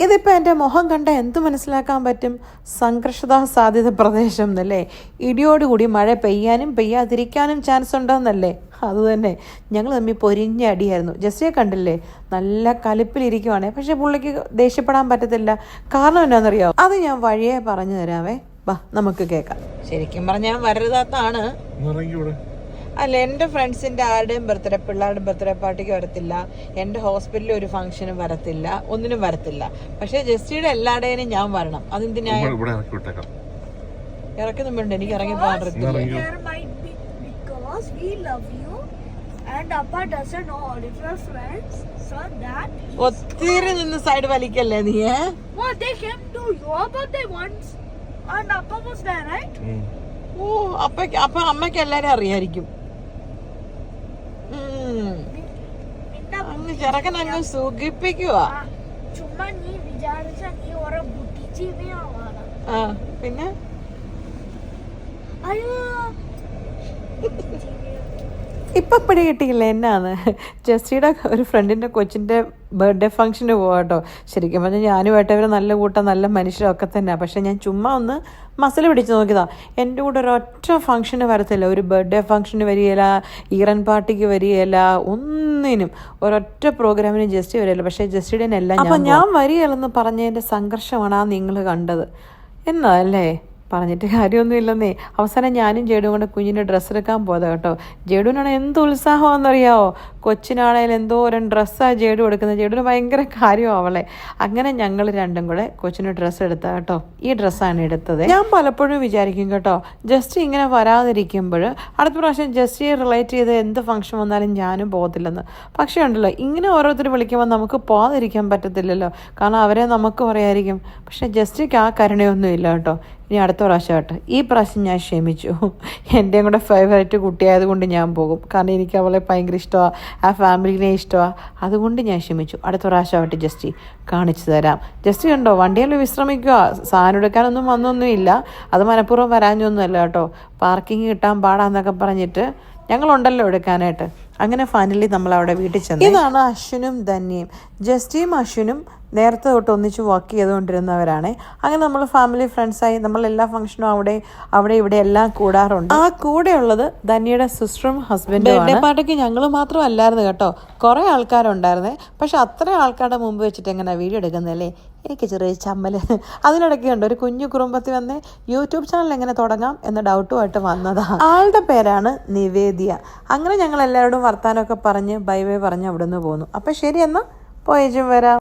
ഇതിപ്പോൾ എൻ്റെ മുഖം കണ്ട എന്ത് മനസ്സിലാക്കാൻ പറ്റും? സംഘർഷത സാധ്യത പ്രദേശം എന്നല്ലേ? ഇടിയോടുകൂടി മഴ പെയ്യാനും പെയ്യാതിരിക്കാനും ചാൻസ് ഉണ്ടോയെന്നല്ലേ? അതുതന്നെ. ഞങ്ങൾ തമ്മിൽ പൊരിഞ്ഞ അടിയായിരുന്നു. ജസ്റ്റിയെ കണ്ടില്ലേ, നല്ല കലിപ്പിലിരിക്കുവാണേ. പക്ഷെ പുള്ളിക്ക് ദേഷ്യപ്പെടാൻ പറ്റത്തില്ല. കാരണം എന്നാണെന്നറിയോ? അത് ഞാൻ വഴിയെ പറഞ്ഞു തരാവേ. വാ, നമുക്ക് കേൾക്കാം. ശരിക്കും പറഞ്ഞാൽ വരരുതാത്താണ്. അല്ല, എൻ്റെ ഫ്രണ്ട്സിൻ്റെ ആരുടെയും ബർത്ത്ഡേ, പിള്ളേരുടെ ബർത്ത്ഡേ പാർട്ടിക്ക് വരത്തില്ല, എൻ്റെ ഹോസ്പിറ്റലിൽ ഒരു ഫംഗ്ഷനും വരത്തില്ല, ഒന്നിനും വരത്തില്ല. പക്ഷെ ജസ്റ്റിയുടെ എല്ലാടേനും ഞാൻ വരണം. അതെന്തിനാ? ഇറക്കുന്നുണ്ട്, എനിക്ക് ഇറങ്ങി പോകാൻ പറ്റില്ല. ഒത്തിരി നിന്ന് സൈഡ് വലിക്കല്ലേ നീ? ഓ, അപ്പൊ അമ്മയ്ക്ക് എല്ലാരും അറിയായിരിക്കും. അങ്ങ് ചെറുക്കൻ അങ്ങ് സുഖിപ്പിക്കുവാ. പിന്നെ ഇപ്പം പിടി കിട്ടിയില്ല എന്നാന്ന്. ജസ്റ്റിയുടെ ഒരു ഫ്രണ്ടിൻ്റെ കൊച്ചിൻ്റെ ബർത്ത്ഡേ ഫംഗ്ഷന് പോകാട്ടോ. ശരിക്കും പറഞ്ഞാൽ ഞാനുമായിട്ടവർ നല്ല കൂട്ടം, നല്ല മനുഷ്യരൊക്കെ തന്നെ. പക്ഷെ ഞാൻ ചുമ്മാ ഒന്ന് മസിൽ പിടിച്ച് നോക്കിയതാ. എൻ്റെ കൂടെ ഒരൊറ്റ ഫംഗ്ഷന് വരത്തില്ല. ഒരു ബർത്ത്ഡേ ഫംഗ്ഷന് വരികയില്ല, ഈറൻ പാർട്ടിക്ക് വരികയില്ല, ഒന്നിനും ഒരൊറ്റ പ്രോഗ്രാമിനും ജസ്റ്റി വരികയില്ല. പക്ഷേ ജസ്റ്റിയുടെ എല്ലാം അപ്പം ഞാൻ വരികയില്ലെന്ന് പറഞ്ഞതിൻ്റെ സംഘർഷമാണ് ആ നിങ്ങൾ കണ്ടത് എന്നല്ലേ? പറഞ്ഞിട്ട് കാര്യമൊന്നും ഇല്ലെന്നേ. അവസാനം ഞാനും ജേഡും കൂടെ കുഞ്ഞിൻ്റെ ഡ്രസ്സ് എടുക്കാൻ പോയതാ കേട്ടോ. ജേഡുവിനാണ് എന്ത് ഉത്സാഹമാണെന്നറിയാമോ? കൊച്ചിനാണേലും എന്തോരം ഡ്രസ്സാണ് ജേഡു എടുക്കുന്നത്. ജേഡുവിന് ഭയങ്കര കാര്യമാണ് അവളെ. അങ്ങനെ ഞങ്ങൾ രണ്ടും കൂടെ കൊച്ചിന് ഡ്രസ്സ് എടുത്താ കേട്ടോ. ഈ ഡ്രസ്സാണ് എടുത്തത്. ഞാൻ പലപ്പോഴും വിചാരിക്കും കേട്ടോ, ജസ്റ്റ് ഇങ്ങനെ വരാതിരിക്കുമ്പോൾ അടുത്ത പ്രാവശ്യം ജസ്റ്റിയെ റിലേറ്റ് ചെയ്ത് എന്ത് ഫംഗ്ഷൻ വന്നാലും ഞാനും പോകത്തില്ലെന്ന്. പക്ഷേ ഉണ്ടല്ലോ, ഇങ്ങനെ ഓരോരുത്തർ വിളിക്കുമ്പോൾ നമുക്ക് പോകാതിരിക്കാൻ പറ്റത്തില്ലല്ലോ. കാരണം അവരെ നമുക്ക് പറയായിരിക്കും. പക്ഷേ ജസ്റ്റിക്ക് ആ കരുണയൊന്നും ഇല്ല കേട്ടോ. ഇനി അടുത്ത പ്രാവശ്യമായിട്ട്, ഈ പ്രാവശ്യം ഞാൻ ക്ഷമിച്ചു. എൻ്റെയും കൂടെ ഫേവറേറ്റ് കുട്ടിയായതുകൊണ്ട് ഞാൻ പോകും. കാരണം എനിക്ക് അവളെ ഭയങ്കര ഇഷ്ടമാണ്, ആ ഫാമിലിനെ ഇഷ്ടമാണ്. അതുകൊണ്ട് ഞാൻ ക്ഷമിച്ചു. അടുത്ത പ്രാവശ്യമായിട്ട് ജസ്റ്റി കാണിച്ചു തരാം. ജസ്റ്റി കണ്ടോ, വണ്ടിയിൽ വിശ്രമിക്കുക. സാധനം എടുക്കാനൊന്നും വന്നൊന്നുമില്ല. അത് മനഃപൂർവ്വം വരാഞ്ഞൊന്നുമല്ല കേട്ടോ. പാർക്കിംഗ് കിട്ടാൻ പാടാന്നൊക്കെ പറഞ്ഞിട്ട് ഞങ്ങളുണ്ടല്ലോ എടുക്കാനായിട്ട്. അങ്ങനെ ഫൈനലി നമ്മൾ അവിടെ വീട്ടിൽ ചെന്നു. ഇതാണ് അശ്വിനും ധന്യയും. ജസ്റ്റിയും അശ്വിനും നേരത്തെ തൊട്ട് ഒന്നിച്ച് വർക്ക് ചെയ്തുകൊണ്ടിരുന്നവരാണ്. അങ്ങനെ നമ്മൾ ഫാമിലി ഫ്രണ്ട്സായി നമ്മൾ എല്ലാ ഫംഗ്ഷനും അവിടെ ഇവിടെ എല്ലാം കൂടാറുണ്ട്. ആ കൂടെയുള്ളത് ധന്യയുടെ സിസ്റ്ററും ഹസ്ബൻഡും. ബർത്ത്ഡേ പാർട്ടിക്ക് ഞങ്ങൾ മാത്രമല്ലായിരുന്നു കേട്ടോ, കുറേ ആൾക്കാരുണ്ടായിരുന്നേ. പക്ഷെ അത്രയും ആൾക്കാരുടെ മുമ്പ് വെച്ചിട്ട് എങ്ങനെ വീഡിയോ എടുക്കുന്നതല്ലേ? എനിക്ക് ചെറിയ ചമ്മൽ. അതിനിടയ്ക്ക് ഉണ്ട് ഒരു കുഞ്ഞു കുടുംബത്തിൽ വന്ന് യൂട്യൂബ് ചാനൽ എങ്ങനെ തുടങ്ങാം എന്ന ഡൗട്ടുമായിട്ട് വന്നതാണ്. ആളുടെ പേരാണ് നിവേദ്യ. അങ്ങനെ ഞങ്ങൾ എല്ലാവരോടും വർത്താനമൊക്കെ പറഞ്ഞ് ബൈ ബൈ പറഞ്ഞ് അവിടെ നിന്ന് പോന്നു. അപ്പം ശരി, എന്നാൽ പോയേച്ചും വരാം.